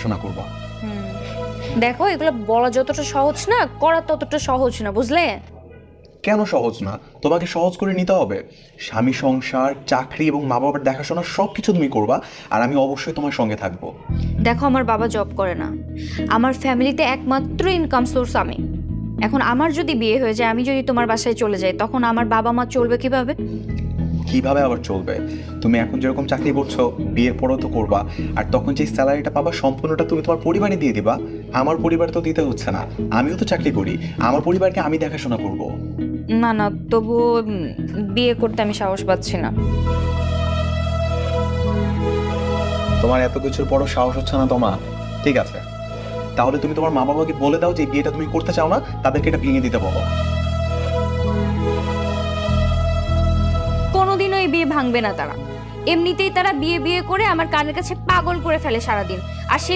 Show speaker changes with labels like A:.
A: দেখাশোনা করবা।
B: দেখো, এগুলো বলা যতটা সহজ না, করা ততটা সহজ না, বুঝলে?
A: কেন সহজ না? তোমাকে সহজ করে নিতে হবে। স্বামী, সংসার, চাকরি এবং মা বাবার দেখাশোনা সব কিছু তুমি করবা, আর আমি অবশ্যই তোমার সঙ্গে থাকবো।
B: দেখো, আমার বাবা জব করে না, আমার ফ্যামিলিতে একমাত্র ইনকাম সোর্স আমি। এখন আমার যদি বিয়ে হয়ে যায়, আমি যদি তোমার বাসায় চলে যাই, তখন আমার বাবা মা চলবে কিভাবে?
A: কিভাবে আবার চলবে? তুমি এখন যেরকম চাকরি করছো, বিয়ের পরও তো করবা, আর তখন যে স্যালারিটা পাবা সম্পূর্ণটা তুমি তোমার পরিবারে দিয়ে দিবা। আমার পরিবার তো দিতে হচ্ছে না, আমিও তো চাকরি করি, আমার পরিবারকে আমি দেখাশোনা করব।
B: না না, তবুও বিয়ে করতে আমি সাহস পাচ্ছি না।
A: তোমার এত কিছুর পরও সাহস হচ্ছে না তোমার? ঠিক আছে, তাহলে তুমি তোমার মা বাবাকে বলে দাও যে এই বিয়েটা তুমি করতে চাও না, তাদেরকে এটা ভেঙে দিতে বলো।
B: কোনোদিনও এই বিয়ে ভাঙবে না তারা। এমনিতেই তারা বিয়ে বিয়ে করে আমার কানের কাছে পাগল করে ফেলে সারাদিন। আর সেই